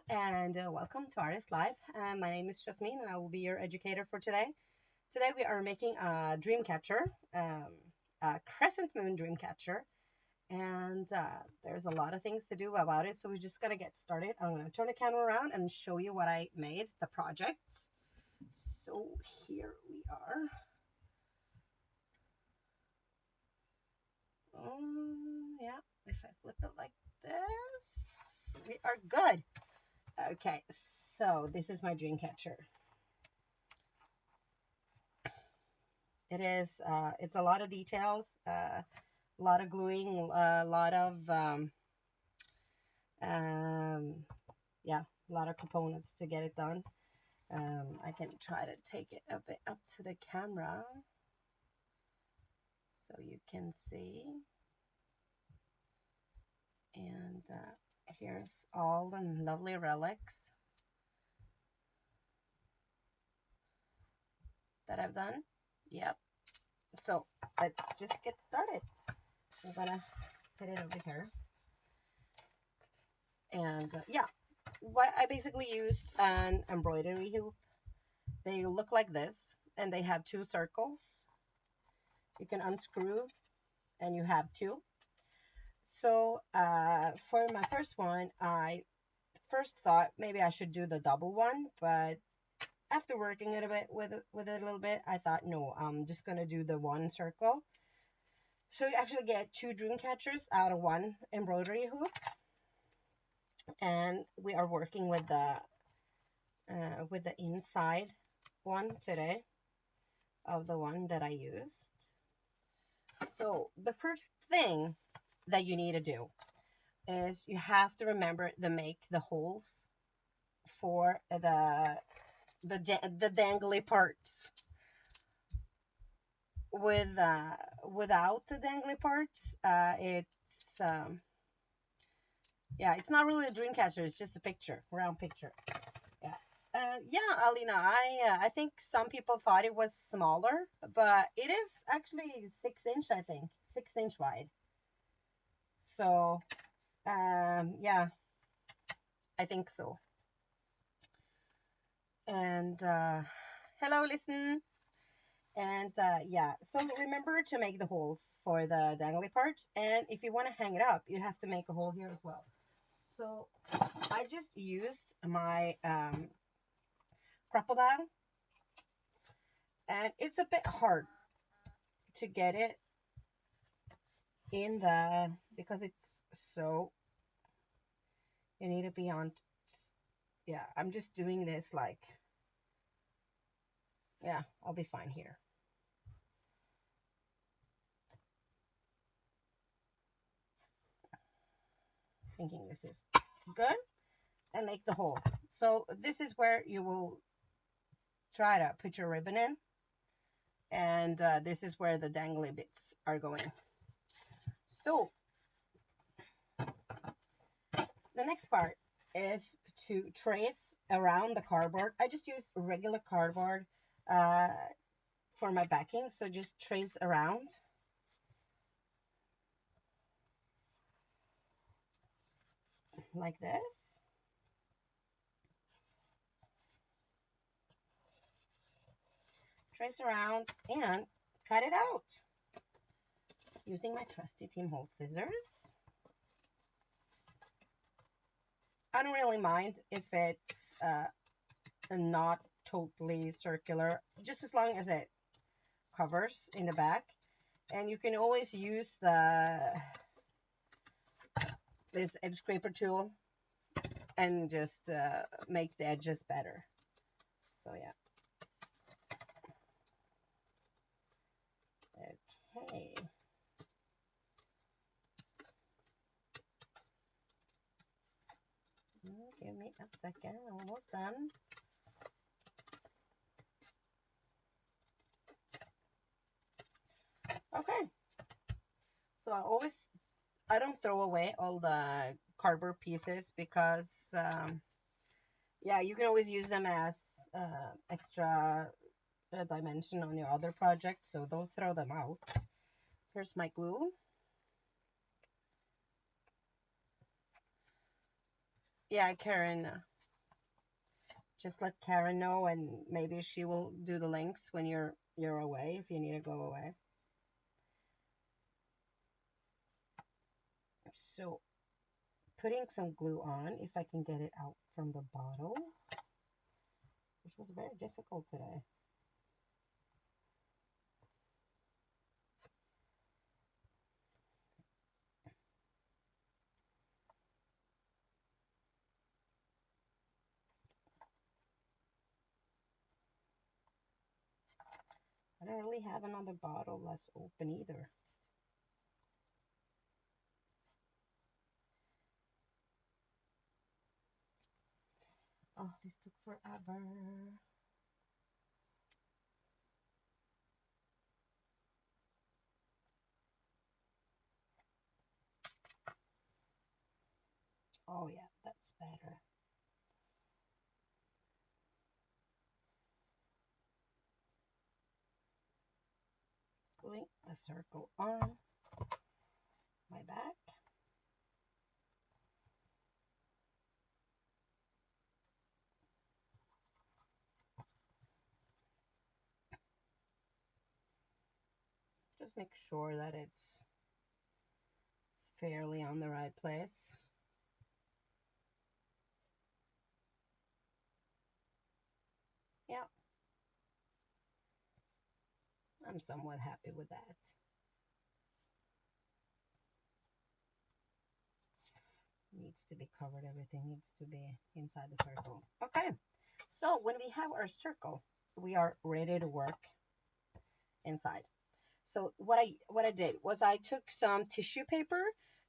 Hello and welcome to Artist Live. My name is Yasmin and I will be your educator for today. Today we are making a Dreamcatcher, a crescent moon Dreamcatcher, and there's a lot of things to do about it. So we're just gonna get started. I'm gonna turn the camera around and show you what I made, the project. So here we are. Yeah, if I flip it like this, we are good. Okay, so this is my Dreamcatcher. It's a lot of details, a lot of gluing, a lot of, um, yeah, a lot of components to get it done. I can try to take it a bit up to the camera so you can see. And here's all the lovely relics that I've done. Yep. So let's just get started. I'm gonna put it over here. And yeah, what I basically used an embroidery hoop. They look like this, and they have two circles. You can unscrew, and you have two. So for my first one, I first thought maybe I should do the double one, but after working it a bit with it a little bit, I thought no, I'm just gonna do the one circle. So you actually get two dream catchers out of one embroidery hoop, and we are working with the inside one today of the one that I used. So the first thing that you need to do is you have to remember to make the holes for the dangly parts. Without the dangly parts, yeah, it's not really a dream catcher. It's just a picture, round picture. Yeah. Yeah, Alina, I think some people thought it was smaller, but it is actually 6 inch, I think, 6 inch wide. So, yeah, I think so. And hello, listen. And yeah, so remember to make the holes for the dangly parts. And if you want to hang it up, you have to make a hole here as well. So I just used my crocodile, and it's a bit hard to get it in because it's so, you need to be on, yeah, I'm just doing this like, yeah, I'll be fine here. Thinking this is good, and make the hole. So this is where you will try to put your ribbon in, and this is where the dangly bits are going. So the next part is to trace around the cardboard. I just used regular cardboard for my backing, so just trace around. Like this. Trace around and cut it out using my trusty Team Hole scissors. I don't really mind if it's not totally circular, just as long as it covers in the back. And you can always use this edge scraper tool and just make the edges better. So yeah. Okay. Give me a second. Almost done. Okay. So I don't throw away all the cardboard pieces because yeah, you can always use them as extra dimension on your other project, so don't throw them out. Here's my glue. Yeah, Karen. Just let Karen know, and maybe she will do the links when you're away if you need to go away. So putting some glue on, if I can get it out from the bottle, which was very difficult today. I don't really have another bottle that's open either. Oh, this took forever. Oh yeah, that's better. Putting the circle on my back. Just make sure that it's fairly on the right place. Yeah, I'm somewhat happy with that. Needs to be covered. Everything needs to be inside the circle. Okay, so when we have our circle, we are ready to work inside. So what I did was I took some tissue paper.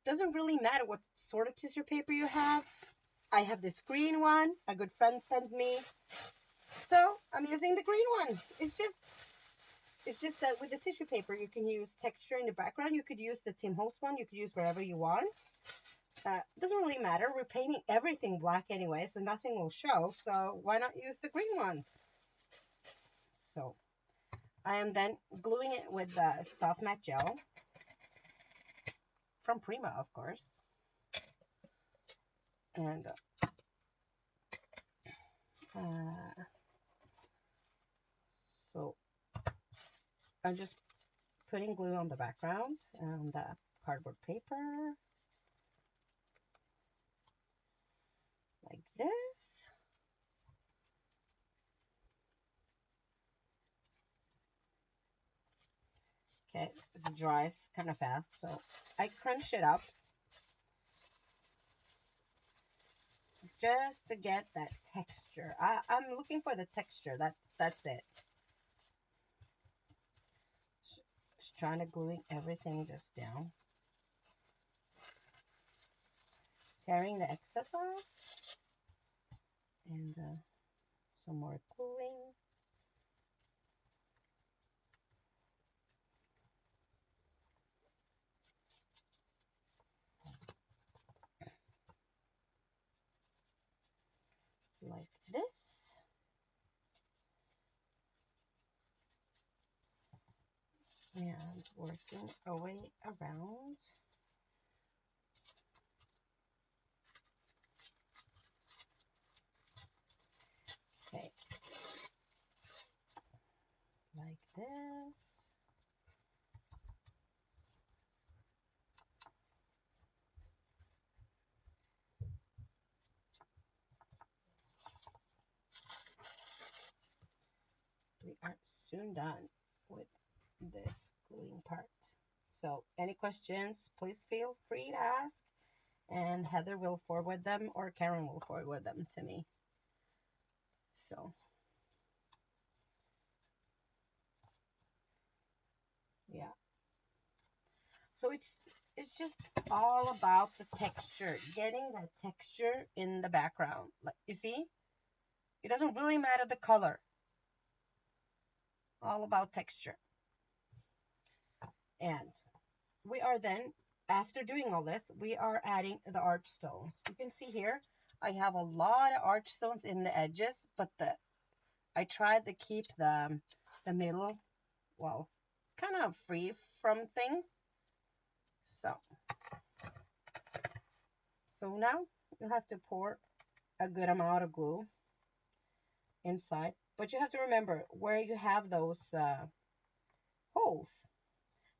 Doesn't really matter what sort of tissue paper you have. I have this green one. A good friend sent me. So I'm using the green one. It's just that with the tissue paper, you can use texture in the background. You could use the Tim Holtz one. You could use wherever you want. Doesn't really matter. We're painting everything black anyway, so nothing will show. So why not use the green one? So I am then gluing it with the soft matte gel from Prima, of course. And so I'm just putting glue on the background and the cardboard paper like this. Okay, it dries kind of fast, so I crunch it up just to get that texture. I'm looking for the texture. That's it. Just trying to glue everything just down. Tearing the excess off. And some more gluing. Like this. And working our way around. Okay. Like this. We are soon done with this gluing part. So any questions, please feel free to ask, and Heather will forward them or Karen will forward them to me. So yeah. So it's just all about the texture, getting that texture in the background. Like you see, it doesn't really matter the color. All about texture. And we are then, after doing all this, we are adding the arch stones. You can see here, I have a lot of arch stones in the edges, but I tried to keep the middle, well, kind of free from things. So now you have to pour a good amount of glue inside. But you have to remember where you have those holes.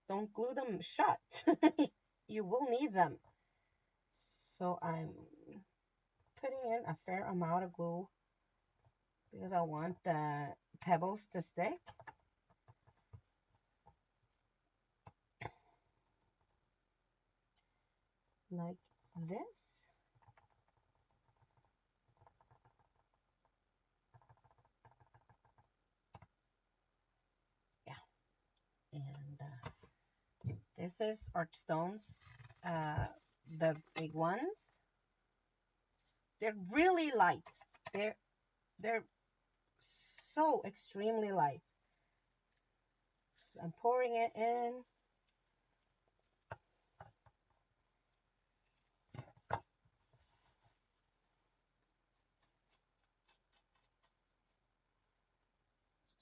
Don't glue them shut. You will need them. So I'm putting in a fair amount of glue because I want the pebbles to stick. Like this. Yeah. And this is arch stones. The big ones. They're really light. They're so extremely light. So I'm pouring it in.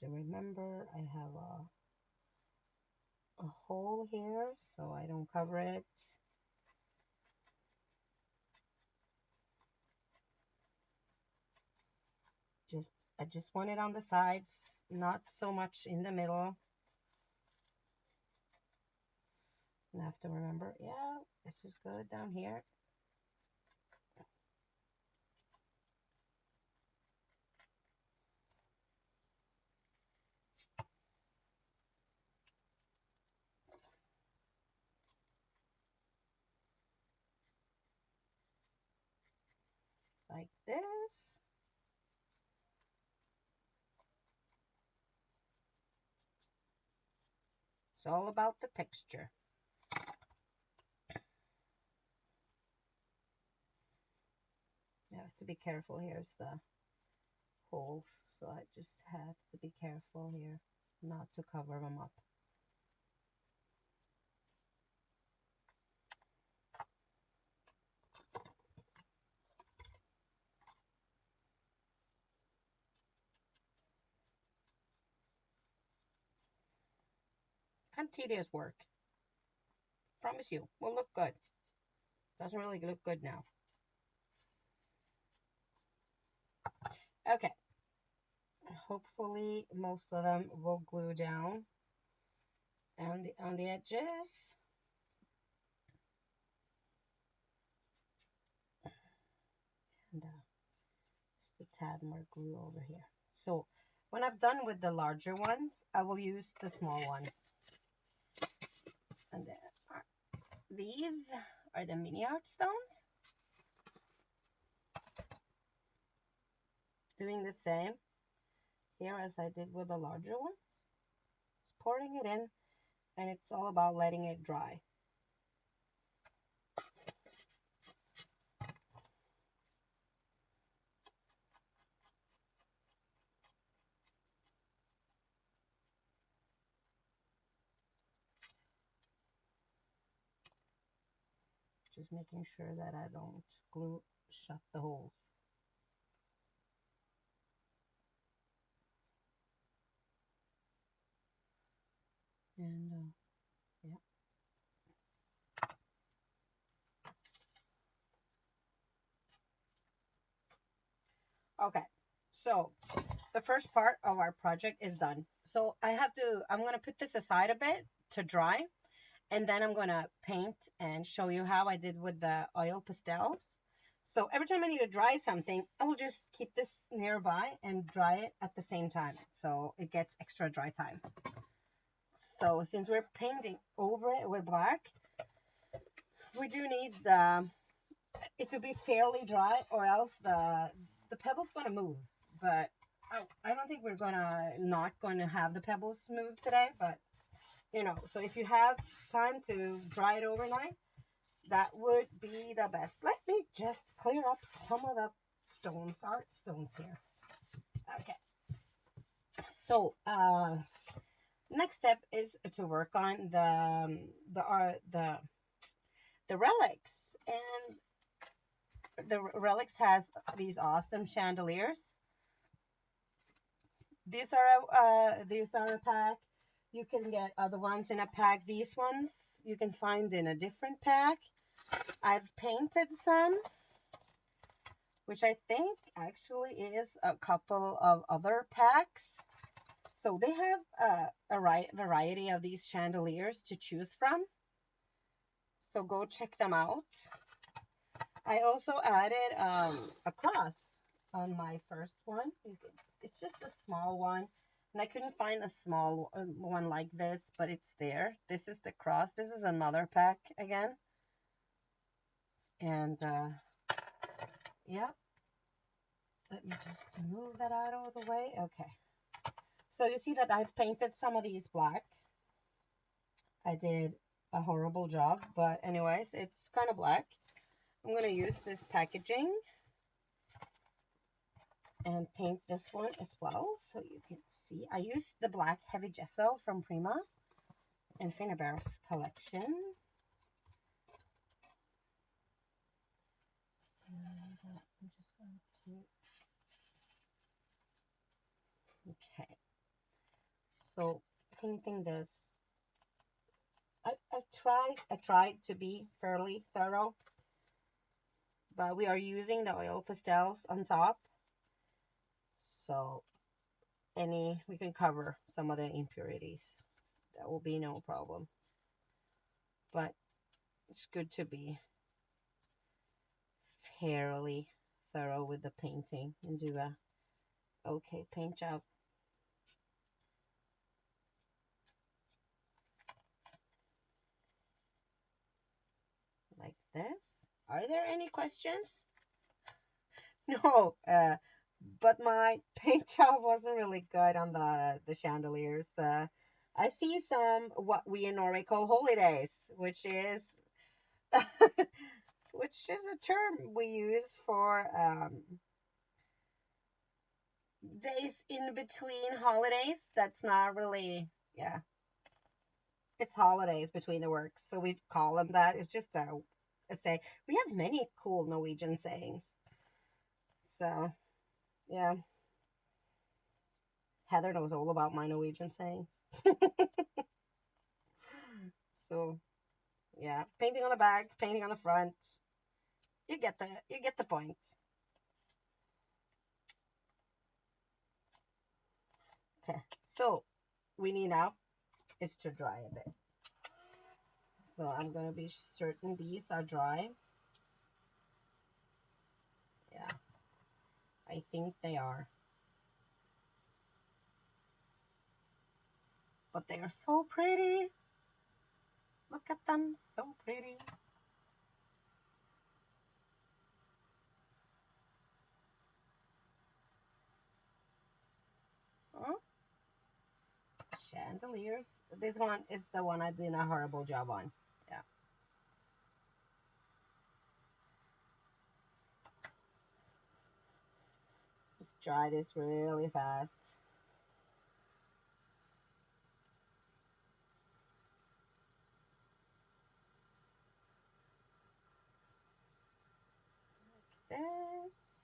To remember, I have a hole here, so I don't cover it. I just want it on the sides, not so much in the middle. And I have to remember, yeah, this is good down here. Like this. It's all about the texture. You have to be careful. Here's the holes, so I just have to be careful here not to cover them up. Kind of tedious work. Promise you, will look good. Doesn't really look good now. Okay. Hopefully most of them will glue down and on the edges. And just a tad more glue over here. So when I've done with the larger ones, I will use the small ones. And then these are the mini art stones. Doing the same here as I did with the larger ones. Just pouring it in, and it's all about letting it dry. Just making sure that I don't glue shut the holes. And yeah. Okay, so the first part of our project is done. So I'm gonna put this aside a bit to dry, and then I'm gonna paint and show you how I did with the oil pastels. So every time I need to dry something, I will just keep this nearby and dry it at the same time, so it gets extra dry time. So since we're painting over it with black, we do need it to be fairly dry, or else the pebble's gonna move. But I don't think we're not gonna have the pebbles move today, but you know, so if you have time to dry it overnight, that would be the best. Let me just clear up some of the art stones here. Okay. So next step is to work on the relics, and the relics has these awesome chandeliers. These are a pack. You can get other ones in a pack. These ones you can find in a different pack. I've painted some. which I think actually is a couple of other packs. So they have a variety of these chandeliers to choose from. So go check them out. I also added a cross on my first one. It's just a small one. And I couldn't find a small one like this, but it's there. This is the cross. This is another pack again. And yeah, let me just move that out of the way. Okay. So you see that I've painted some of these black. I did a horrible job, but anyways, it's kind of black. I'm going to use this packaging and paint this one as well so you can see. I used the black heavy gesso from Prima and Finnabair's collection. And I'm just going to... Okay. So painting this, I tried to be fairly thorough, but we are using the oil pastels on top. So we can cover some of the impurities. That will be no problem. But it's good to be fairly thorough with the painting and do a okay paint job. Like this. Are there any questions? No, but my paint job wasn't really good on the chandeliers. I see some what we in Norway call holidays, which is which is a term we use for days in between holidays. That's not really, yeah, it's holidays between the works, so we call them that. It's just a say. We have many cool Norwegian sayings. So yeah, Heather knows all about my Norwegian sayings. So yeah, painting on the back, painting on the front. You get the point. Okay, so we need now is to dry a bit. So I'm gonna be certain these are dry. Yeah, I think they are. But they are so pretty. Look at them, so pretty. Oh, chandeliers. This one is the one I did a horrible job on. Yeah. Just dry this really fast. Like this.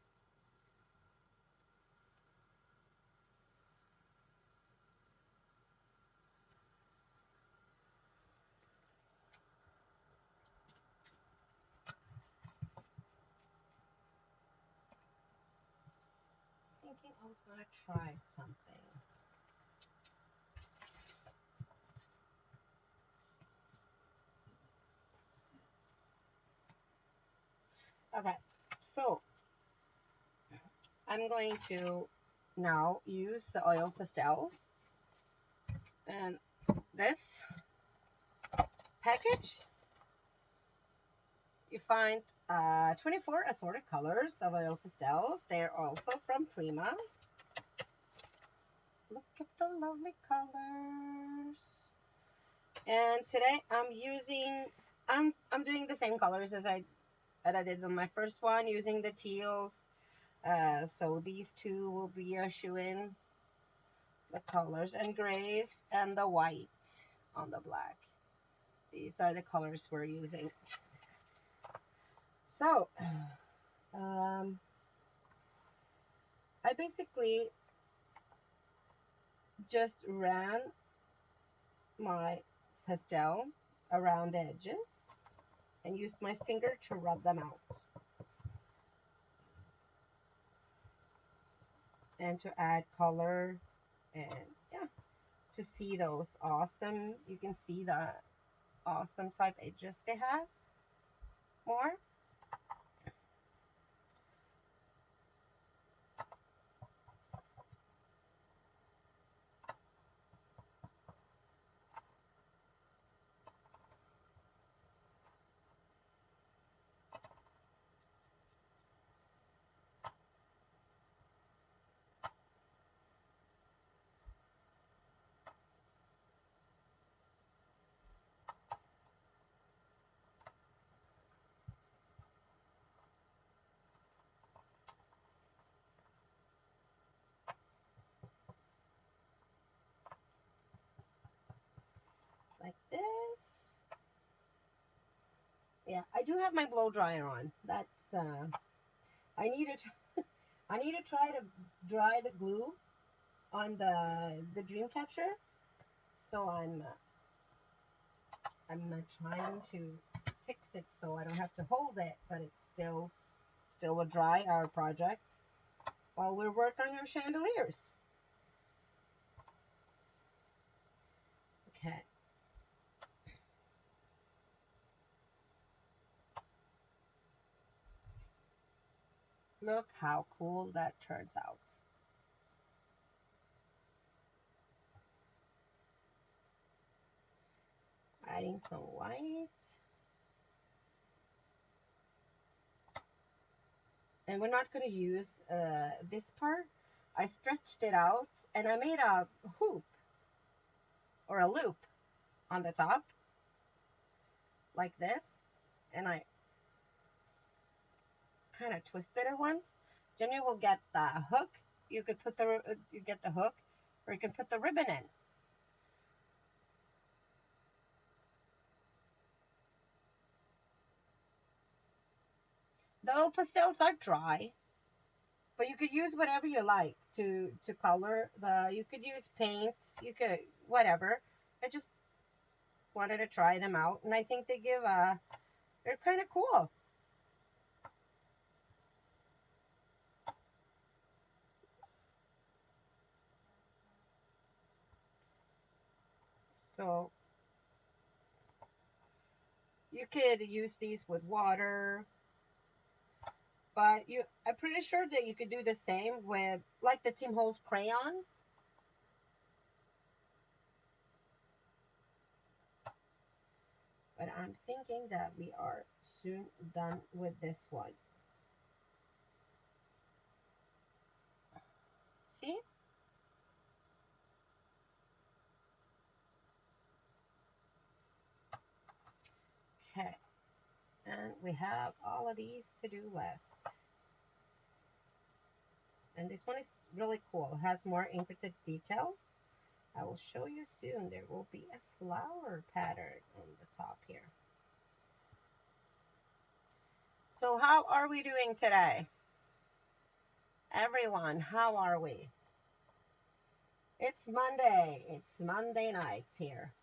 Thinking I was gonna try something. Okay, so I'm going to now use the oil pastels, and this package you find 24 assorted colors of oil pastels. They're also from Prima. Look at the lovely colors. And today I'm doing the same colors as I did on my first one, using the teals. So these two will be a shoe-in, the colors, and grays and the white on the black. These are the colors we're using. So I basically just ran my pastel around the edges and used my finger to rub them out. and to add color, and yeah, to see those awesome, you can see the awesome type edges they have more. Like this. Yeah, I do have my blow dryer on. That's I need to I need to try to dry the glue on the Dreamcatcher. So I'm trying to fix it so I don't have to hold it, but it still will dry our project while we work on our chandeliers. Okay. Look how cool that turns out. Adding some white. And we're not going to use this part. I stretched it out and I made a hoop or a loop on the top like this. And I kind of twisted it once. Then you will get the hook. You could put you get the hook, or you can put the ribbon in. The old pastels are dry, but you could use whatever you like to color the. You could use paints. You could whatever. I just wanted to try them out, and I think they give a. They're kind of cool. So you could use these with water, but I'm pretty sure that you could do the same with like the Tim Holtz crayons. But I'm thinking that we are soon done with this one. See? Okay. And we have all of these to do left. And this one is really cool. It has more intricate details. I will show you soon. There will be a flower pattern on the top here. So how are we doing today? Everyone, how are we? It's Monday. It's Monday night here.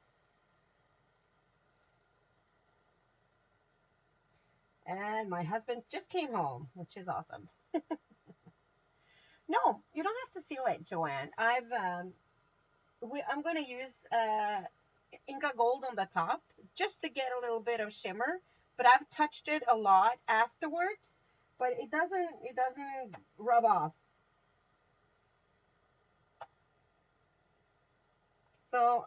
And my husband just came home, which is awesome. No, you don't have to seal it, Joanne. I'm going to use Inca Gold on the top just to get a little bit of shimmer, but I've touched it a lot afterwards, but it doesn't rub off. So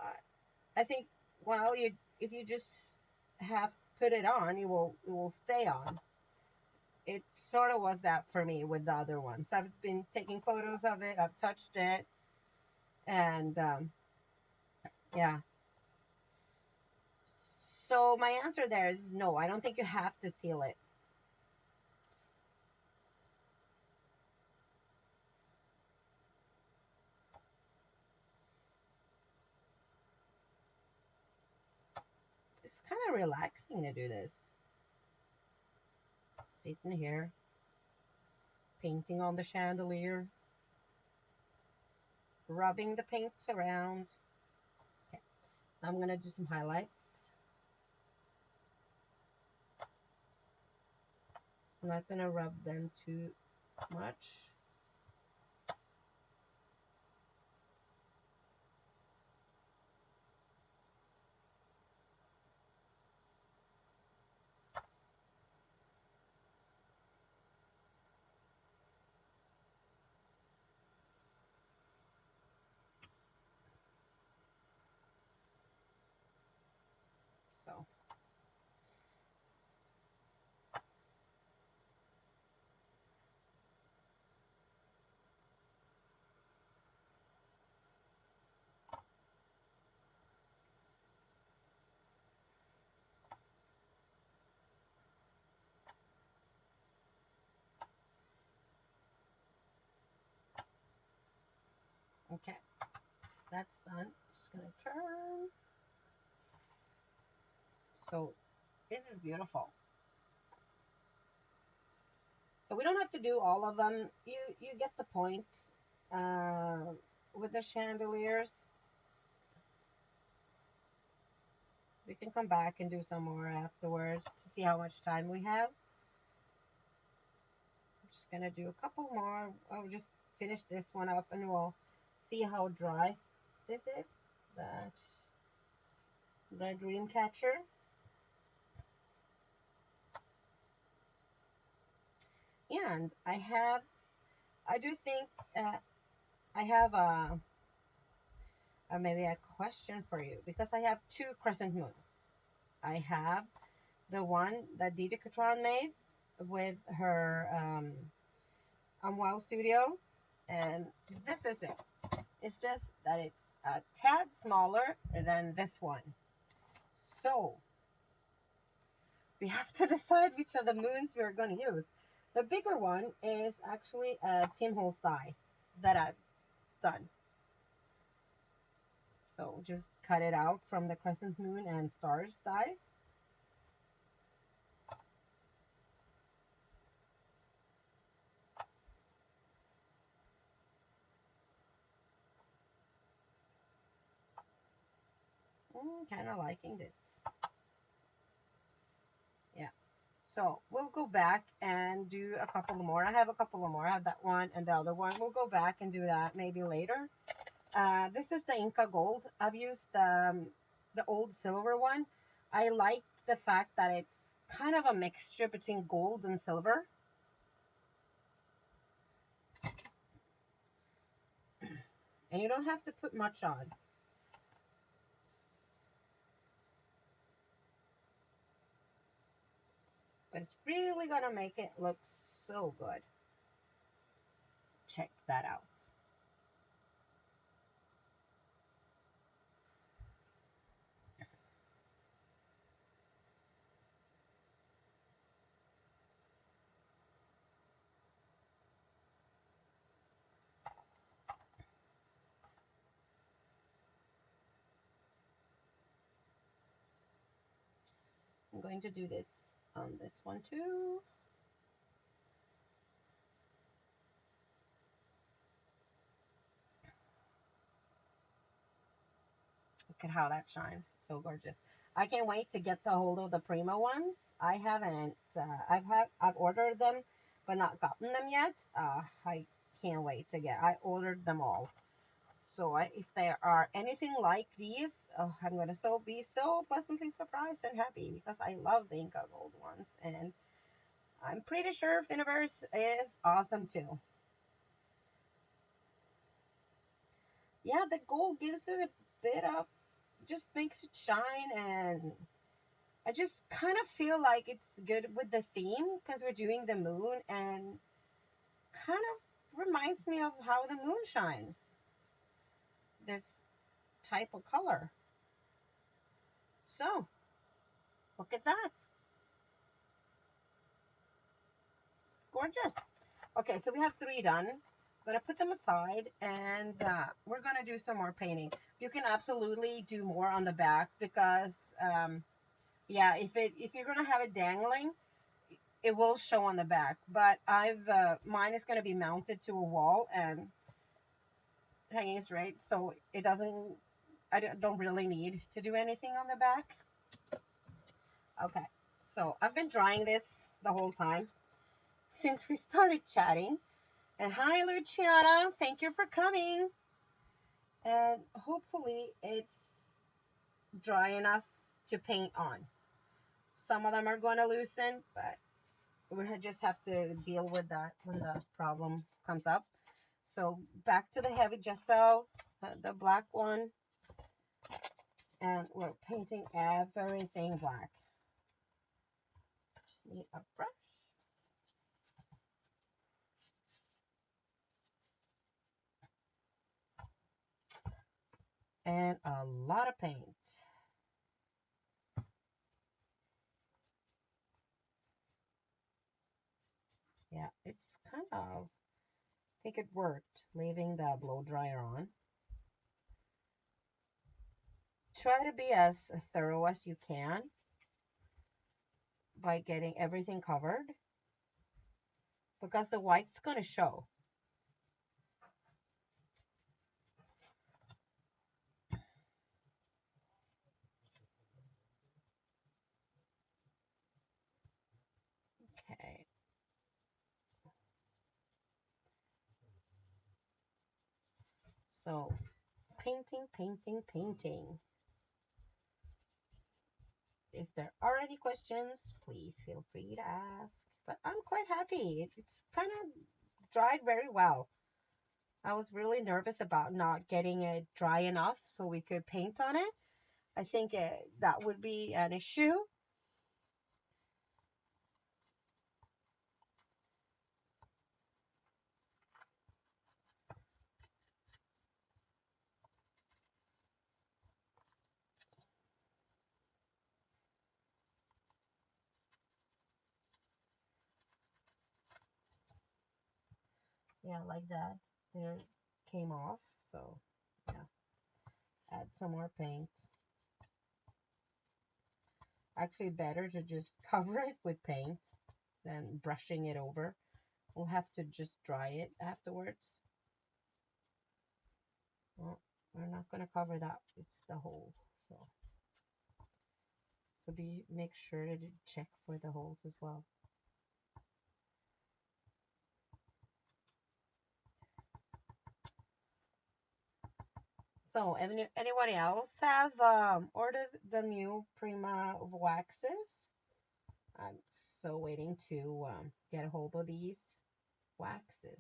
I think while you if you just have put it on, it will stay on. It sort of was that for me with the other ones. I've been taking photos of it. I've touched it, and yeah. So my answer there is no. I don't think you have to seal it. It's kind of relaxing to do this. Sitting here, painting on the chandelier, rubbing the paints around. Okay, I'm gonna do some highlights. I'm not gonna rub them too much. So okay, that's done. Just gonna turn. So this is beautiful. So we don't have to do all of them. You get the point uh, with the chandeliers. We can come back and do some more afterwards to see how much time we have. I'm just gonna do a couple more. I'll just finish this one up and we'll see how dry this is. That's the Dreamcatcher. And I do think I have maybe a question for you because I have two crescent moons. I have the one that Didi Katron made with her Wow Studio, and this is it. It's just that it's a tad smaller than this one. So we have to decide which of the moons we're going to use. The bigger one is actually a tinhole die that I've done. So just cut it out from the crescent moon and stars dies. Kind of liking this. Yeah. So we'll go back and do a couple more. I have a couple of more. I have that one and the other one. We'll go back and do that maybe later. This is the Inca Gold. I've used the old silver one. I like the fact that it's kind of a mixture between gold and silver. And you don't have to put much on. But it's really going to make it look so good. Check that out. I'm going to do this on this one too. Look at how that shines. So gorgeous. I can't wait to get the hold of the Prima ones. I haven't, I've ordered them, but not gotten them yet. I can't wait to get, I ordered them all. So if there are anything like these, I'm going to be so pleasantly surprised and happy because I love the Inca Gold ones. And I'm pretty sure Finiverse is awesome too. Yeah, the gold gives it a bit of, just makes it shine, and I just kind of feel like it's good with the theme because we're doing the moon and kind of reminds me of how the moon shines. This type of color. So, look at that. It's gorgeous. Okay, so we have three done. I'm going to put them aside and we're going to do some more painting. You can absolutely do more on the back because, yeah, if you're going to have it dangling, it will show on the back. But mine is going to be mounted to a wall and hanging straight, so it doesn't, I don't really need to do anything on the back. Okay, so I've been drying this the whole time since we started chatting. And hi, Luciana, thank you for coming. And hopefully it's dry enough to paint on. Some of them are going to loosen, but we just have to deal with that when the problem comes up. So back to the heavy gesso, the black one. And we're painting everything black. Just need a brush. And a lot of paint. Yeah, it's kind of, I think it worked, leaving the blow dryer on. Try to be as thorough as you can by getting everything covered, because the white's going to show. Okay. So, painting, painting, painting. If there are any questions, please feel free to ask. But I'm quite happy. It's kind of dried very well. I was really nervous about not getting it dry enough so we could paint on it. I think that would be an issue. Yeah, like that. There came off. So, yeah, add some more paint. Actually, better to just cover it with paint than brushing it over. We'll have to just dry it afterwards. Well, we're not going to cover that. It's the hole. So make sure to check for the holes as well. So, anyone else have ordered the new Prima waxes? I'm so waiting to get a hold of these waxes.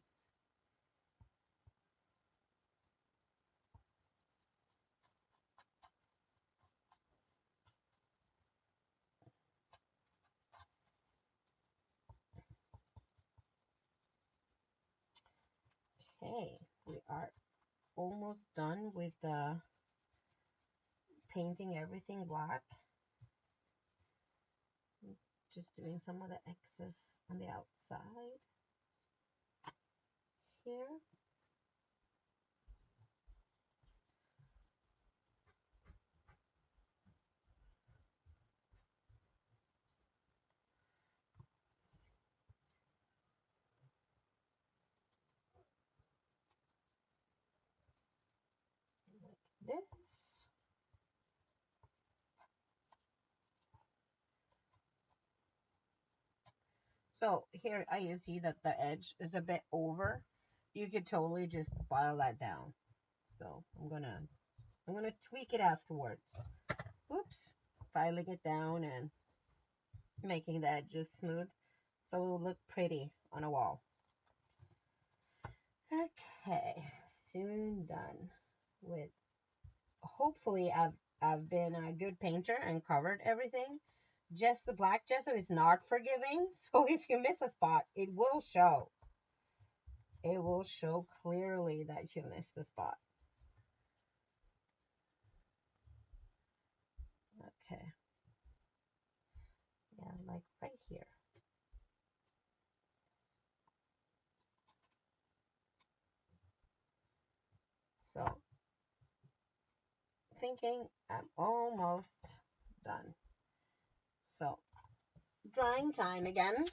Okay, we are almost done with painting everything black. Just doing some of the excess on the outside here. Like this. So here I see that the edge is a bit over. You could totally just file that down. So I'm gonna tweak it afterwards. Oops, filing it down and making the edges smooth so it will look pretty on a wall. Okay, soon done with. Hopefully I've been a good painter and covered everything. Just the black gesso is not forgiving, so if you miss a spot, it will show. It will show clearly that you missed a spot. Okay. Yeah, like right here. So, thinking I'm almost done. So, drying time again.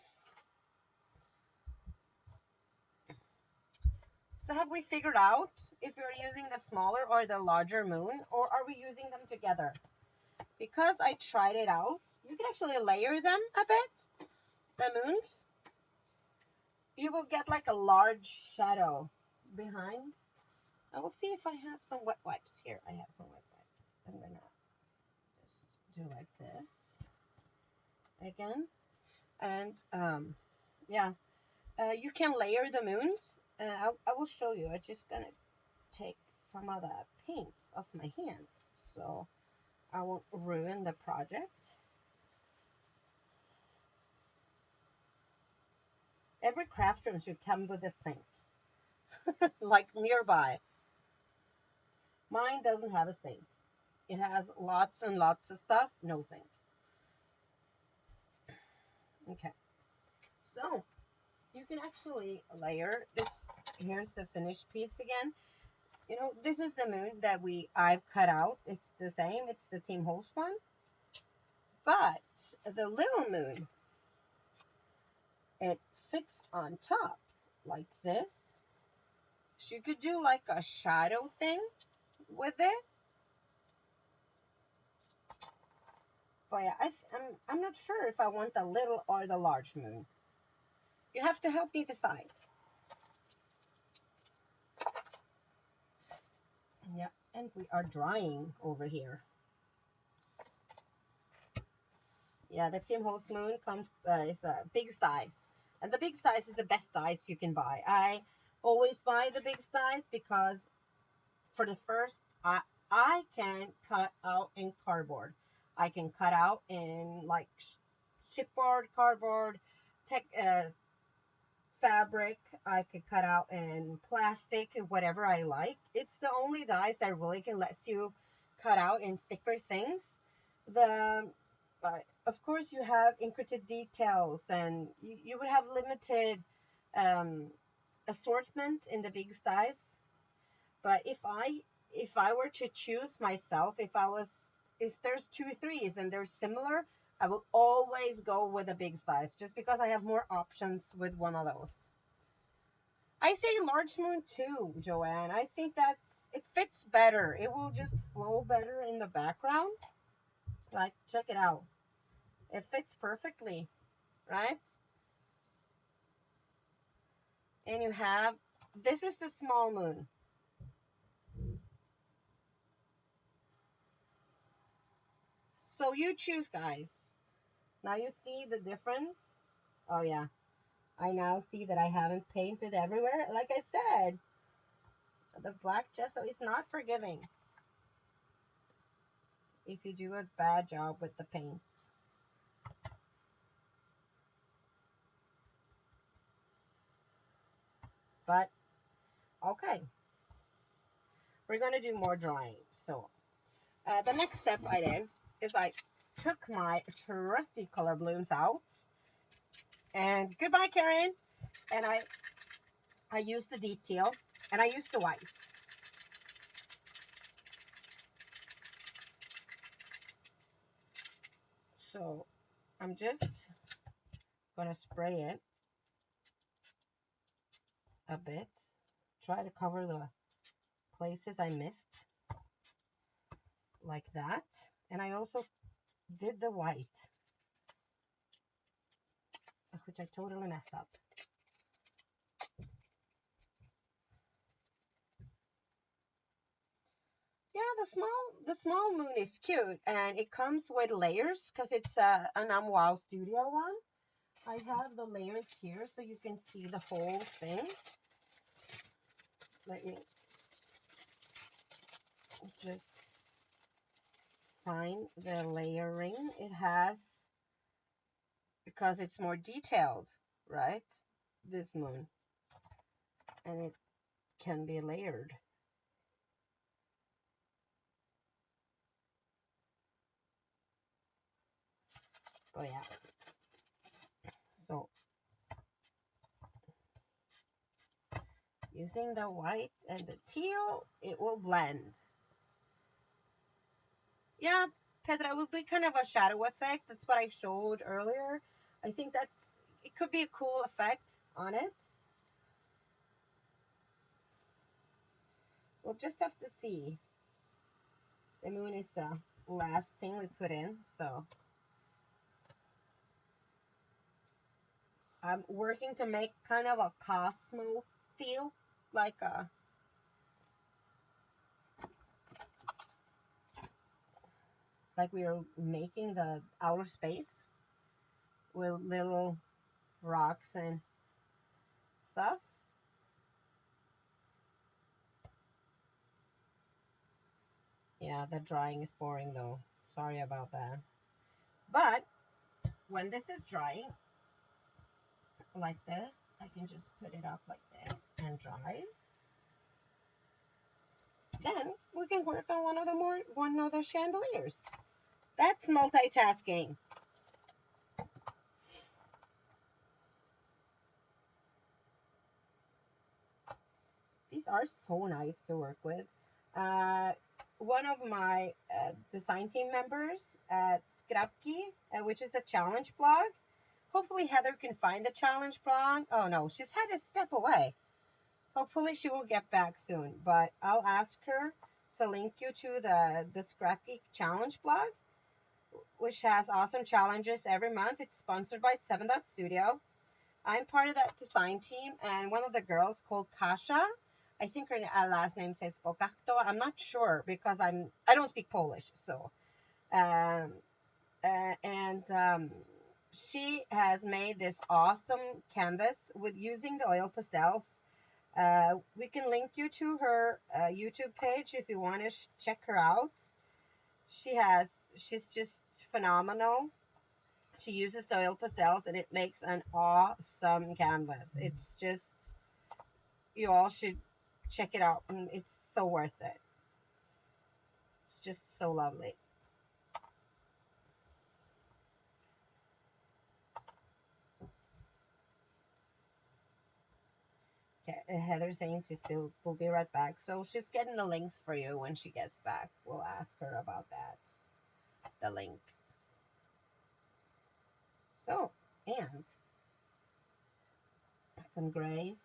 So have we figured out if you're using the smaller or the larger moon, or are we using them together? Because I tried it out, you can actually layer them a bit, the moons. You will get like a large shadow behind. I will see if I have some wet wipes here. I have some wet wipes. I'm gonna just do like this again. And yeah, you can layer the moons. I will show you. I'm just gonna take some of the paints off my hands. So I won't ruin the project. Every craft room should come with a sink, like nearby. Mine doesn't have a sink. It has lots and lots of stuff, no sink. Okay, so you can actually layer this. Here's the finished piece again. You know, this is the moon that I've cut out. It's the same. It's the Team Host one. But the little moon, it fits on top like this. So you could do like a shadow thing with it. But yeah, I'm not sure if I want the little or the large moon. You have to help me decide. Yeah, and we are drying over here. Yeah, the Team Host Moon comes is big size, and the big size is the best size you can buy. I always buy the big size because for the first, I can cut out in cardboard. I can cut out in like chipboard, cardboard, tech, fabric. I could cut out in plastic, whatever I like. It's the only dies that really can let you cut out in thicker things. The of course you have intricate details, and you would have limited um, assortment in the big size. But if I were to choose myself, if there's two threes and they're similar, I will always go with a big size just because I have more options with one of those. I say large moon too, Joanne. I think it fits better. It will just flow better in the background. Like, check it out. It fits perfectly, right? And you have, this is the small moon. So you choose, guys. Now you see the difference? Oh yeah, I now see that I haven't painted everywhere. Like I said, the black gesso is not forgiving if you do a bad job with the paint. But, okay, we're going to do more drawing. So, the next step I did is I took my trusty color blooms out. And goodbye, Karen. And I used the detail, and I used the white. So I'm just gonna spray it a bit, try to cover the places I missed, like that. And I also did the white, which I totally messed up. Yeah, the small moon is cute, and it comes with layers because it's an Wow Studio one. I have the layers here so you can see the whole thing. Let me just find the layering. It has, because it's more detailed, right? This moon, and it can be layered. Oh yeah. So using the white and the teal, it will blend. Yeah, Petra, it would be kind of a shadow effect. That's what I showed earlier. I think it could be a cool effect on it. We'll just have to see. The moon is the last thing we put in, so I'm working to make kind of a Cosmo feel, like we are making the outer space with little rocks and stuff. Yeah, the drawing is boring though. Sorry about that. But when this is drying like this, I can just put it up like this and dry. Then we can work on one of the chandeliers. That's multitasking. These are so nice to work with. Uh, One of my design team members at Scrapkey, which is a challenge blog. Hopefully Heather can find the challenge blog. Oh no, she's had to step away. Hopefully she will get back soon, but I'll ask her to link you to the Scrapkey challenge blog, which has awesome challenges every month. It's sponsored by 7 Dot Studio. I'm part of that design team, and one of the girls called Kasia, I think her last name says Pokakto. I'm not sure because I don't speak Polish, so um, and she has made this awesome canvas with using the oil pastels. We can link you to her YouTube page if you want to check her out. She's just phenomenal. She uses the oil pastels and it makes an awesome canvas. It's just, you all should check it out, and it's so worth it. It's just so lovely. Okay, Heather saying will be right back. So she's getting the links for you when she gets back. We'll ask her about that. The links. So, and some grays.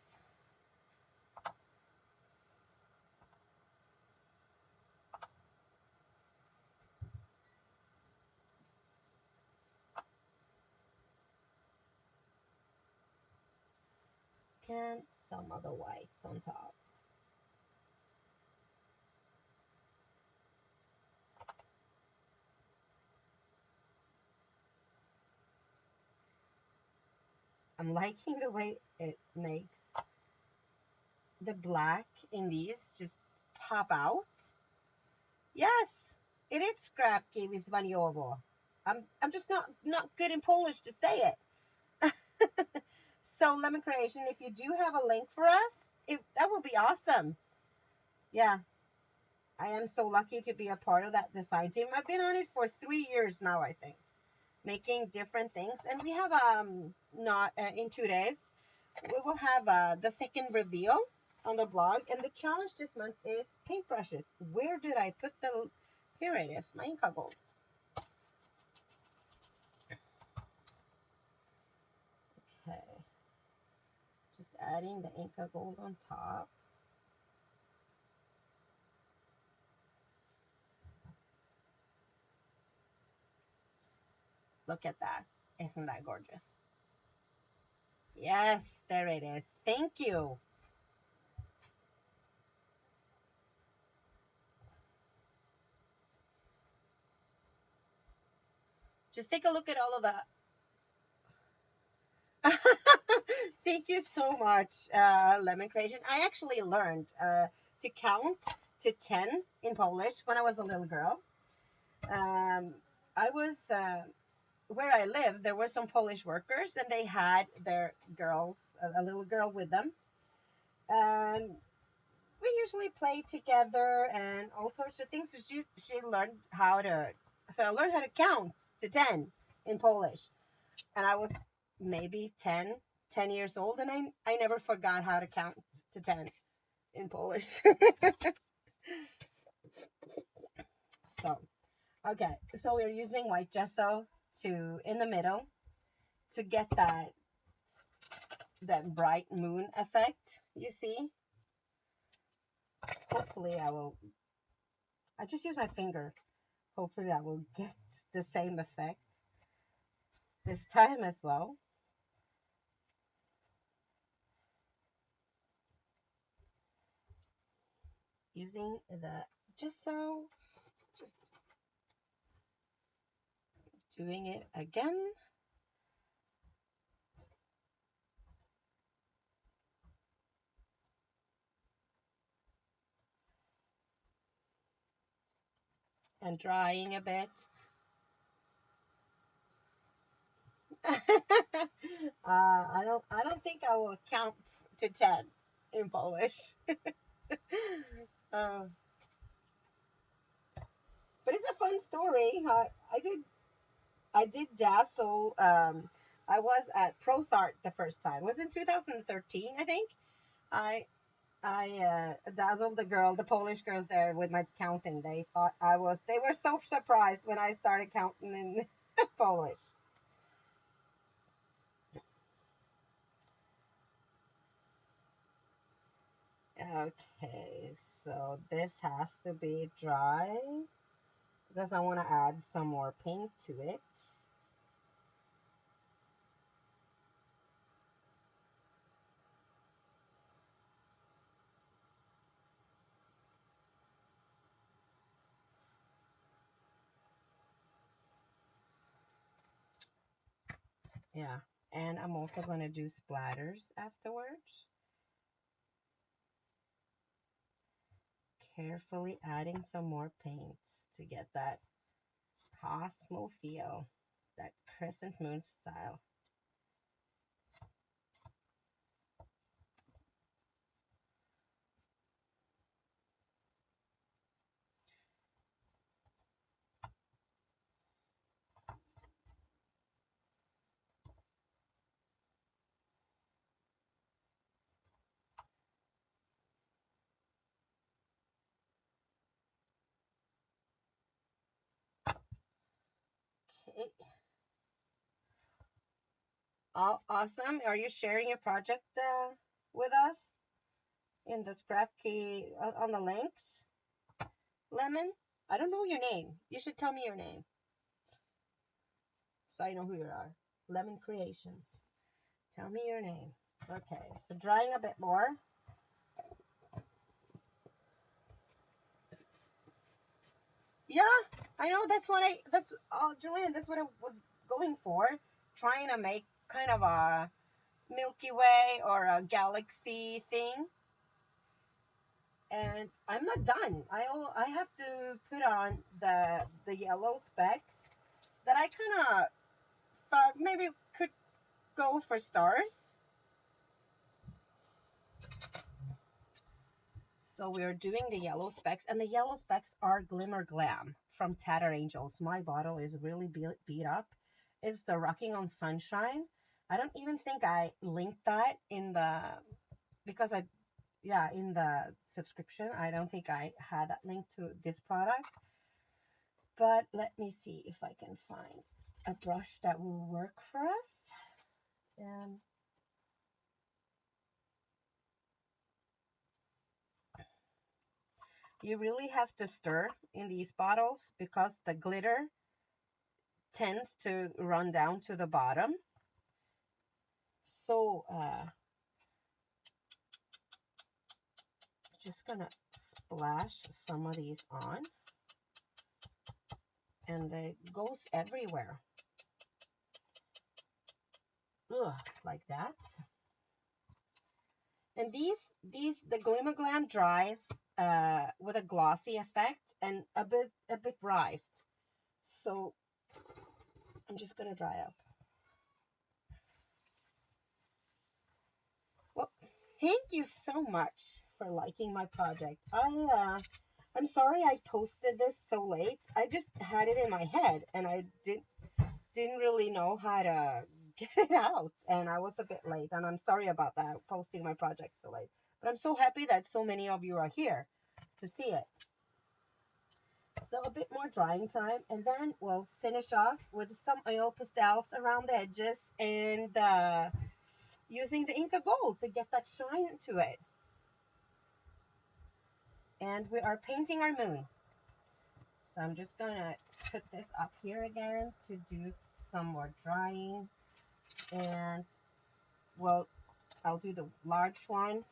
And some of the whites on top. I'm liking the way it makes the black in these just pop out. Yes, it is scrapki wyzwaniowo. I'm just not good in Polish to say it. So Lemon Creation, if you do have a link for us, that would be awesome. Yeah, I am so lucky to be a part of that design team. I've been on it for 3 years now, I think, making different things. And we have not in 2 days we will have the second reveal on the blog. And the challenge this month is paintbrushes. Where did I put the? Here it is, my Inca Gold. Okay, just adding the Inca Gold on top. Look at that. Isn't that gorgeous? Yes, there it is. Thank you. Just take a look at all of the. Thank you so much, Lemon Creation. I actually learned to count to 10 in Polish when I was a little girl. I was where I lived. There were some Polish workers, and they had their girls, a little girl with them, and we usually played together and all sorts of things. So she learned how to. So I learned how to count to 10 in Polish, and I was maybe 10 years old, and I never forgot how to count to 10 in Polish. So, okay, so we're using white gesso in the middle to get that bright moon effect, you see. Hopefully I just use my finger. Hopefully that will get the same effect this time as well. Using the gesso, just doing it again. And drying a bit. I don't think I will count to 10 in Polish. uh, but it's a fun story. I did dazzle. I was at ProStart the first time. It was in 2013, I think. I I dazzled the Polish girls there with my counting. They were so surprised when I started counting in Polish. Okay, so this has to be dry because I want to add some more paint to it. Yeah, and I'm also going to do splatters afterwards. Carefully adding some more paints to get that Cosmo feel, that crescent moon style. Okay. Oh, awesome. Are you sharing your project with us in the scrap key on the links? Lemon? I don't know your name. You should tell me your name so I know who you are. Lemon Creations. Tell me your name. Okay, so drying a bit more. Yeah, I know Julian, that's what I was going for. Trying to make kind of a Milky Way or a galaxy thing. And I'm not done. I have to put on the yellow specks that I kind of thought maybe could go for stars. So we're doing the yellow specks, and the yellow specks are Glimmer Glam from Tattered Angels. My bottle is really beat up. It's the Rocking on Sunshine. I don't even think I linked that in the because I yeah in the subscription. I don't think I had that link to this product. But let me see if I can find a brush that will work for us. Um, you really have to stir in these bottles because the glitter tends to run down to the bottom. So just gonna splash some of these on, and it goes everywhere. Ugh, like that. And the Glimmer Glam dries with a glossy effect and a bit rised. So I'm just gonna dry up. Well, thank you so much for liking my project. I'm sorry I posted this so late. I just had it in my head and I didn't really know how to get it out, and I was a bit late, and I'm sorry about that, posting my project so late. But I'm so happy that so many of you are here to see it. So a bit more drying time, and then we'll finish off with some oil pastels around the edges and using the Inca Gold to get that shine to it. And we are painting our moon. So I'm just gonna put this up here again to do some more drying, and well, I'll do the large one.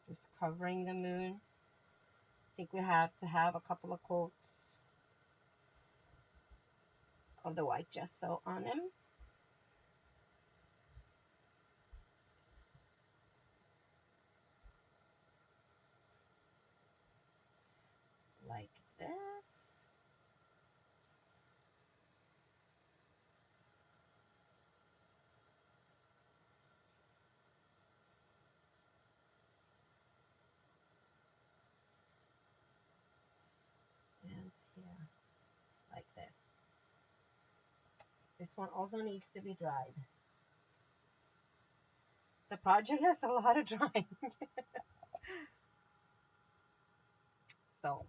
Just covering the moon. I think we have to have a couple of coats of the white gesso on him. This one also needs to be dried. The project has a lot of drying. So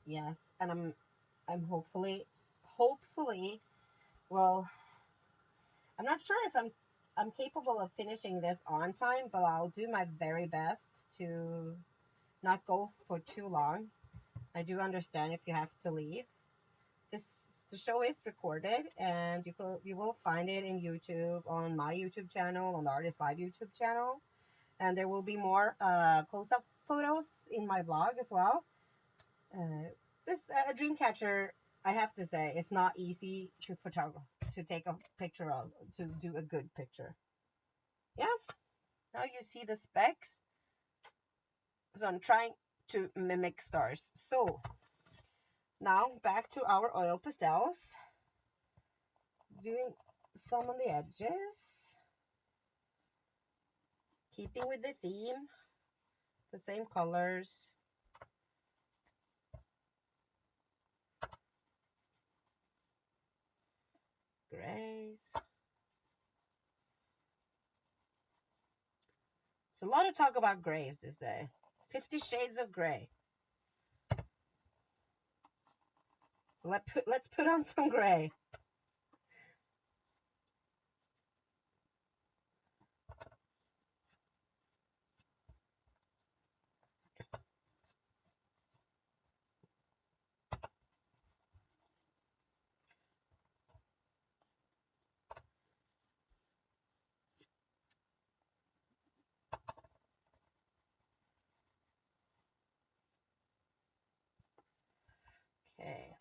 yes, and I'm hopefully, well, I'm not sure if I'm capable of finishing this on time, but I'll do my very best to not go for too long. I do understand if you have to leave. This the show is recorded, and you will find it in YouTube, on my YouTube channel, on the Artist Live YouTube channel, and there will be more close-up photos in my blog as well. This Dreamcatcher, I have to say, it's not easy to take a picture of, to do a good picture. Yeah, now you see the specs. So I'm trying to mimic stars. So now back to our oil pastels. Doing some on the edges, keeping with the theme, the same colors. Grays. It's a lot of talk about grays this day. 50 Shades of Gray. So let's put on some gray. Okay,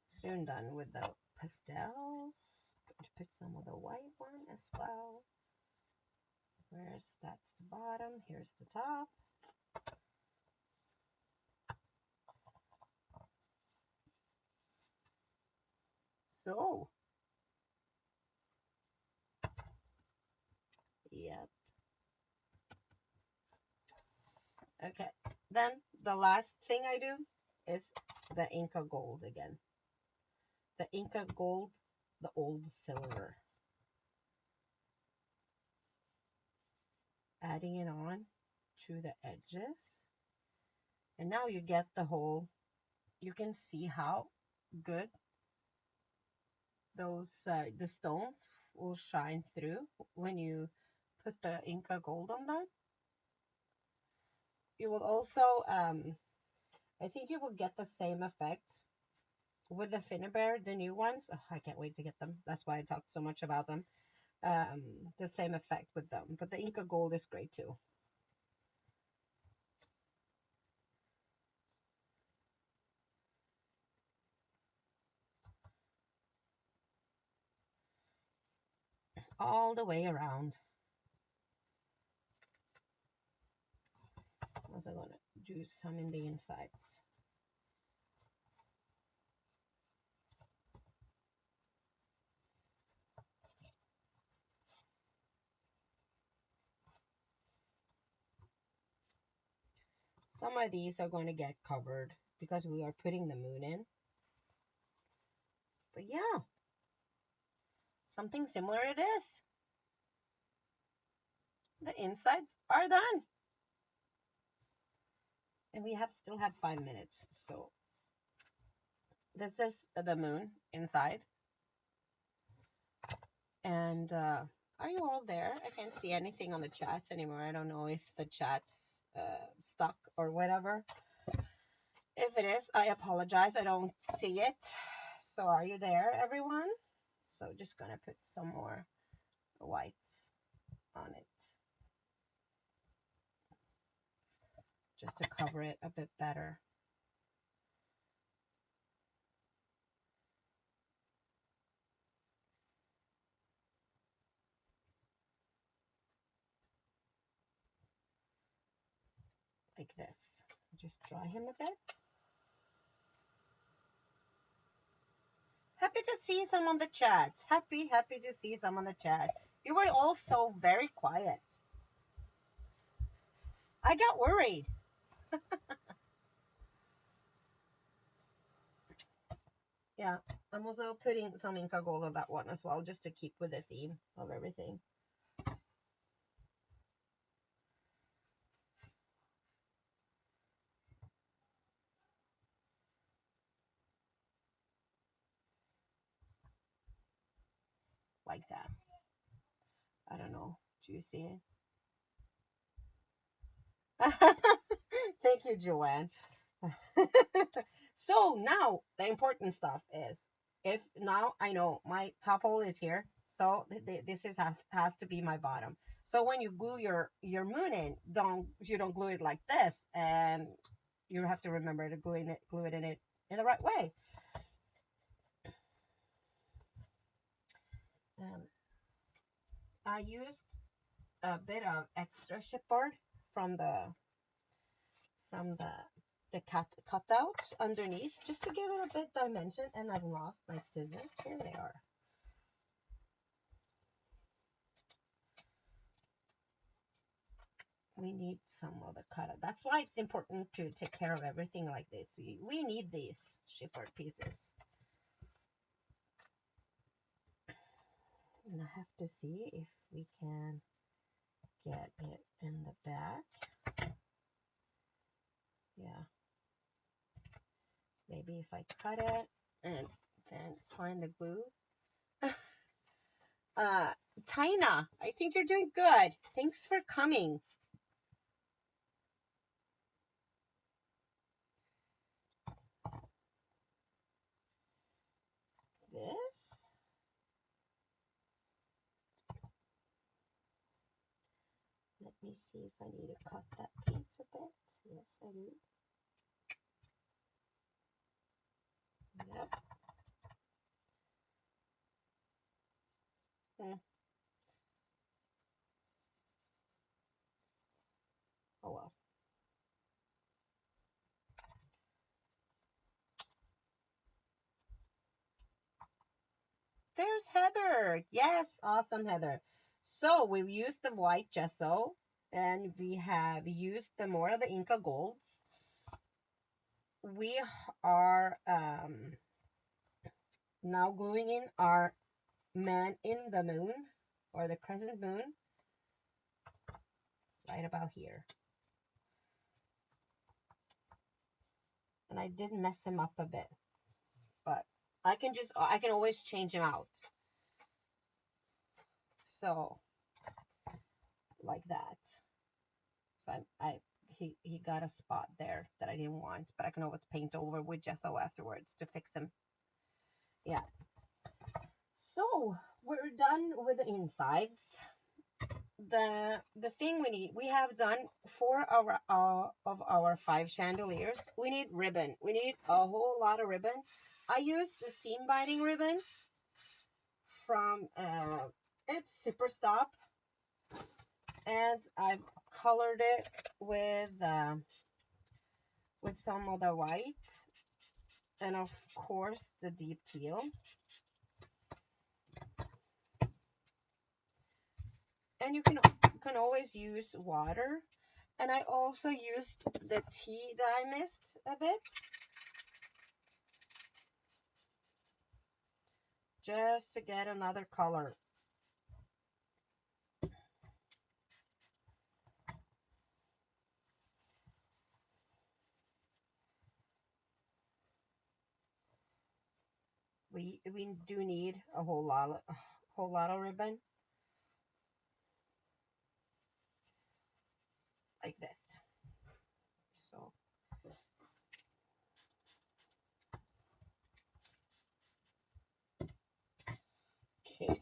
soon done with the pastels. Going to put some of the white one as well. That's the bottom, here's the top. So, yep. Okay, then the last thing I do is the Inca Gold again. The Inca Gold, the old silver. Adding it on to the edges. And now you get the whole, you can see how good the stones will shine through when you put the Inca Gold on them. You will also, I think you will get the same effect with the Finnabair, the new ones. Oh, I can't wait to get them. That's why I talked so much about them. The same effect with them. But the Inca Gold is great too. All the way around. I'm also going to do some in the insides. Some of these are going to get covered because we are putting the moon in. But yeah, something similar it is. The insides are done. And we still have 5 minutes. So this is the moon inside. And are you all there? I can't see anything on the chat anymore. I don't know if the chat's stuck or whatever. If it is, I apologize. I don't see it. So are you there, everyone? So just gonna put some more whites on it, just to cover it a bit better. Like this. Just dry him a bit. Happy to see some on the chat. Happy to see some on the chat. You were all so very quiet. I got worried. Yeah. I'm also putting some Inca Gold on that one as well, just to keep with the theme of everything. Like that. I don't know. Do you see it? Thank you, Joanne. So now the important stuff is, if now I know my top hole is here, so this is has to be my bottom. So when you glue your moon in, you don't glue it like this, and you have to remember to glue it in the right way. Um, I used a bit of extra chipboard from the cutout underneath, just to give it a bit dimension, and I've lost my scissors. Here they are. We need some of the cutout. That's why it's important to take care of everything like this. We need these chipboard pieces. And I have to see if we can get it in the back. Yeah. Maybe if I cut it and then find the glue. Tina, I think you're doing good. Thanks for coming. This. Let me see if I need to cut that piece a bit. Yes, I do. Yep. Oh well. There's Heather. Yes, awesome, Heather. So we've used the white gesso, and we have used the more of the Inca Golds. We are now gluing in our man in the moon, or the crescent moon, right about here. And I did mess him up a bit, but I can always change him out. So like that. So he got a spot there that I didn't want, but I can always paint over with gesso afterwards to fix him. Yeah. So we're done with the insides. The thing we have done 4 of our 5 chandeliers. We need ribbon. We need a whole lot of ribbon. I use the seam binding ribbon from it's Zipper Stop, and I've colored it with some of the white, and of course the deep teal. And you can always use water. And I also used the tea dye mist a bit, just to get another color. We do need a whole lot of ribbon, like this. So okay,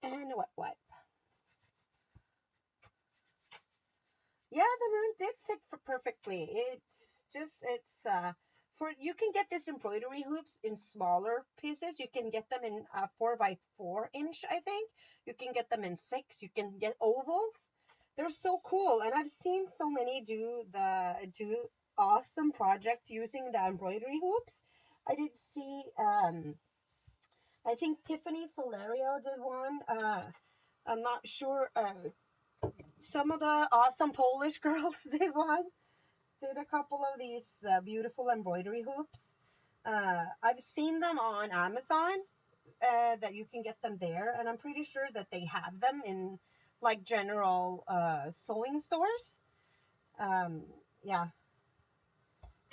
and what? Yeah, the moon did fit perfectly. For you can get this embroidery hoops in smaller pieces. You can get them in 4x4 inch, I think. You can get them in 6. You can get ovals. They're so cool, and I've seen so many do awesome projects using the embroidery hoops. I did see I think Tiffany Solario did one. I'm not sure. Some of the awesome Polish girls did one. Did a couple of these beautiful embroidery hoops. I've seen them on Amazon, that you can get them there, and I'm pretty sure that they have them in like general sewing stores. Um, yeah.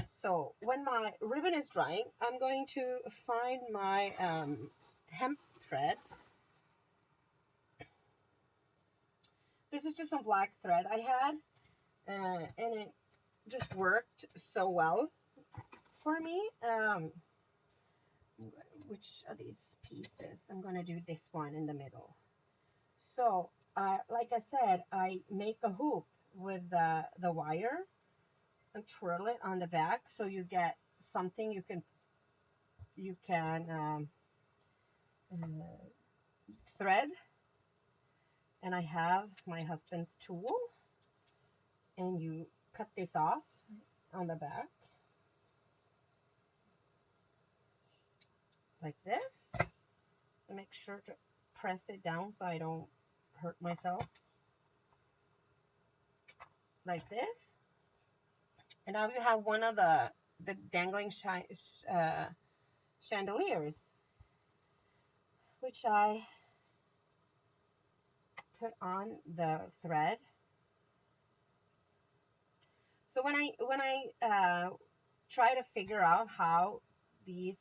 So when my ribbon is drying, I'm going to find my hemp thread. This is just some black thread I had, and it just worked so well for me. Which of these pieces? I'm going to do this one in the middle. So, like I said, I make a hoop with the wire and twirl it on the back, so you get something you can uh, thread. And I have my husband's tool, and you cut this off on the back like this. And make sure to press it down so I don't hurt myself, like this. And now you have one of the dangling chandeliers, which I put on the thread. So when I try to figure out these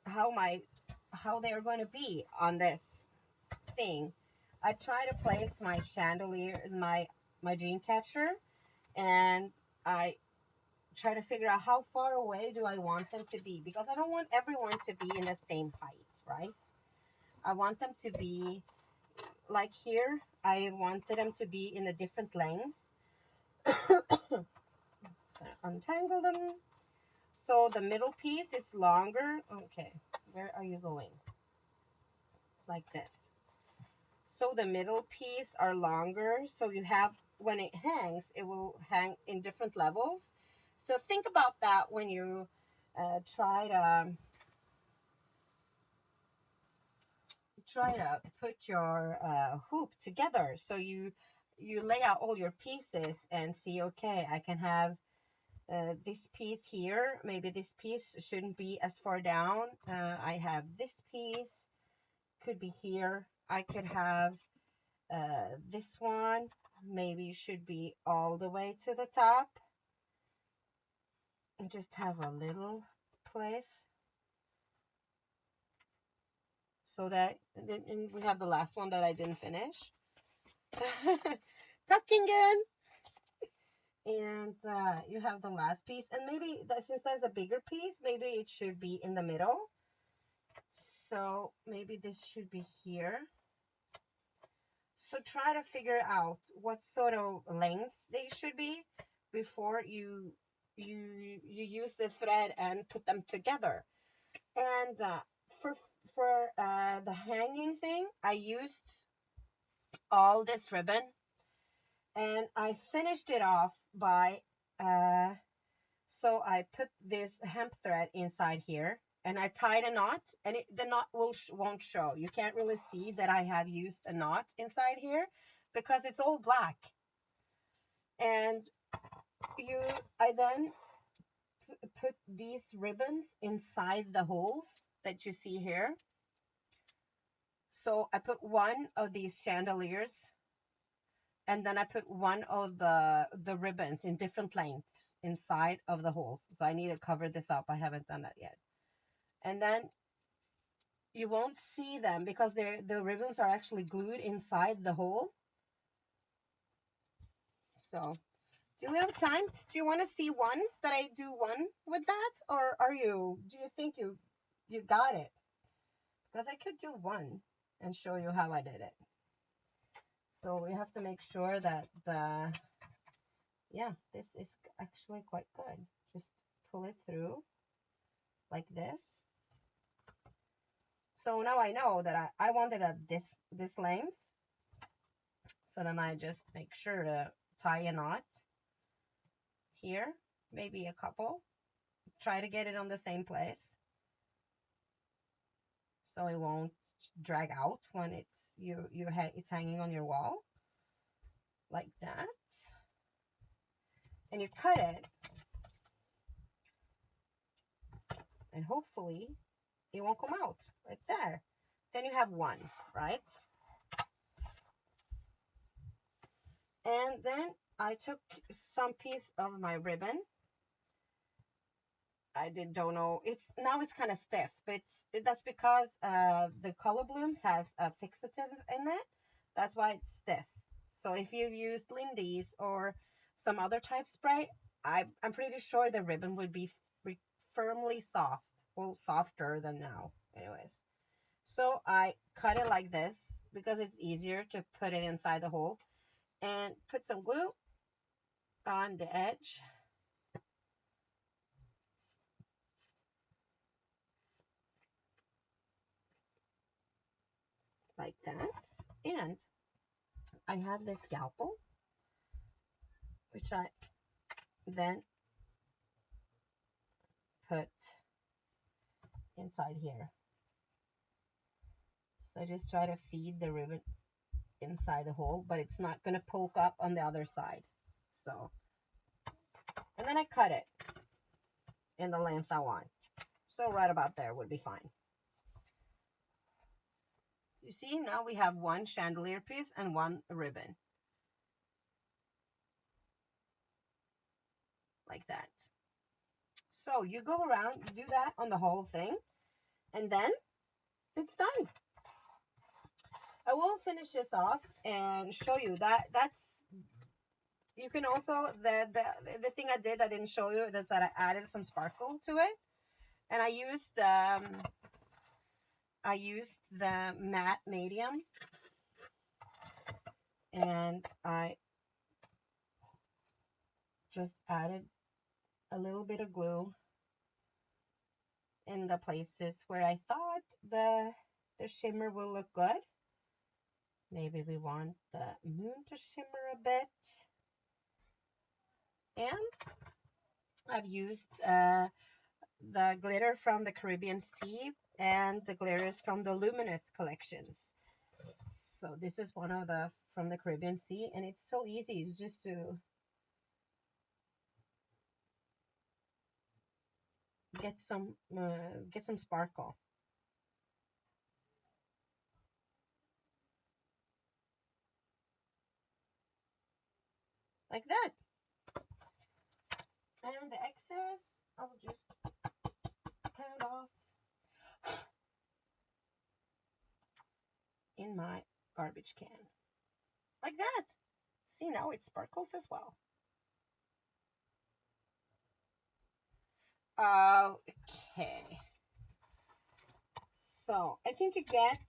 how my how they're going to be on this thing, I try to place my chandelier, my Dreamcatcher, and I try to figure out how far away do I want them to be, because I don't want everyone to be in the same height, right? I want them to be like here. I wanted them to be in a different length. Untangle them. So the middle piece is longer. Okay, where are you going? Like this. So the middle piece are longer. So you have, when it hangs, it will hang in different levels. So think about that when you try to put your hoop together. So you lay out all your pieces and see, okay, I can have this piece here. Maybe this piece shouldn't be as far down. I have this piece, could be here. I could have this one, maybe should be all the way to the top. And just have a little place. So that, and we have the last one that I didn't finish. Tucking in. And you have the last piece, and maybe since there's a bigger piece, maybe it should be in the middle. So maybe this should be here. So try to figure out what sort of length they should be before you use the thread and put them together. And for the hanging thing, I used all this ribbon, and I finished it off by so I put this hemp thread inside here, and I tied a knot, and the knot won't show. You can't really see that I have used a knot inside here because it's all black. And I then put these ribbons inside the holes that you see here. So I put one of these chandeliers, and then I put one of the ribbons in different lengths inside of the holes. So I need to cover this up. I haven't done that yet. And then you won't see them because the ribbons are actually glued inside the hole. So do we have time? Do you want to see one that I do one with that? Or do you think you got it? Because I could do one and show you how I did it. So we have to make sure that yeah, this is actually quite good. Just pull it through like this. So now I know that I want it at this length. So then I just make sure to tie a knot here, maybe a couple. Try to get it on the same place so it won't drag out when it's hanging on your wall like that. And you cut it and hopefully it won't come out right there. Then you have one, right? And then I took some piece of my ribbon. Don't know. It's kind of stiff, but that's because the Color Blooms has a fixative in it. That's why it's stiff. So if you've used Lindy's or some other type spray, I'm pretty sure the ribbon would be firmly soft. Well, softer than now, anyways. So I cut it like this because it's easier to put it inside the hole, and put some glue on the edge like that. And I have this scalpel, which I then put inside here. So I just try to feed the ribbon inside the hole, but it's not going to poke up on the other side. So, and then I cut it in the length I want. So right about there would be fine. You see, now we have one chandelier piece and one ribbon. Like that. So you go around, you do that on the whole thing, and then it's done. I will finish this off and show you that's you can also the thing I didn't show you is that I added some sparkle to it, and I used the matte medium, and I just added a little bit of glue in the places where I thought the shimmer will look good. Maybe we want the moon to shimmer a bit. And I've used the glitter from the Caribbean Sea and the glitters from the Luminous collections. So this is one of the from the Caribbean Sea, and it's so easy. It's just to get some sparkle like that. And the excess I will just pound off in my garbage can like that. See, now it sparkles as well. Okay, so I think you get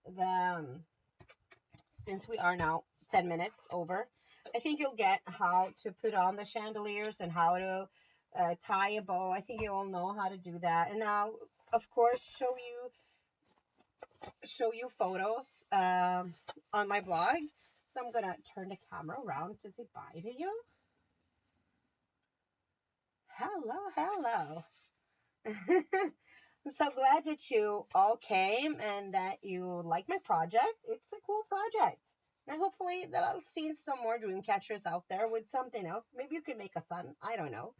the since we are now 10 minutes over, I think you'll get how to put on the chandeliers and how to tie a bow. I think you all know how to do that. And now, of course, show you photos on my blog. So I'm gonna turn the camera around to say bye to you. Hello, hello. I'm so glad that you all came and that you like my project. It's a cool project. And hopefully that I'll see some more dream catchers out there with something else. Maybe you can make a sun. I don't know.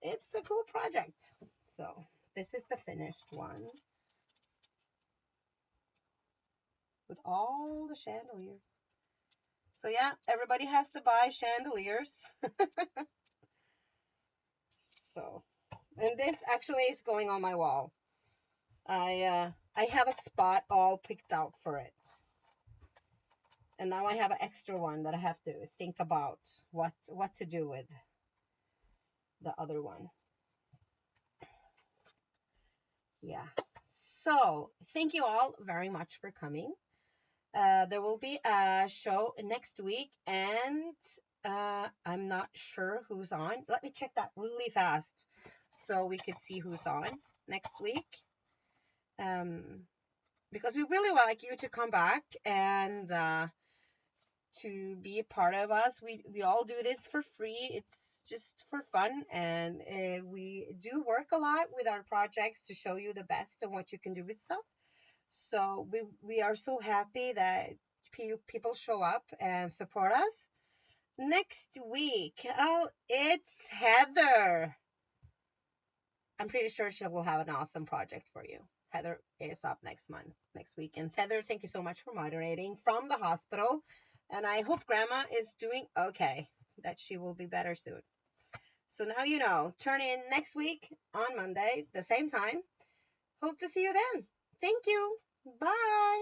It's a cool project. So this is the finished one with all the chandeliers. So yeah, everybody has to buy chandeliers. So, and this actually is going on my wall. I have a spot all picked out for it. And now I have an extra one that I have to think about what to do with the other one. Yeah. So thank you all very much for coming. There will be a show next week, and I'm not sure who's on. Let me check that really fast so we could see who's on next week. Because we really would like you to come back and to be a part of us. We all do this for free. It's just for fun, and we do work a lot with our projects to show you the best and what you can do with stuff. So we are so happy that people show up and support us. Next week, oh, it's Heather. I'm pretty sure she will have an awesome project for you. Heather is up next week. And Heather, thank you so much for moderating from the hospital. And I hope Grandma is doing okay, that she will be better soon. So now you know. Turn in next week on Monday, the same time. Hope to see you then. Thank you. Bye.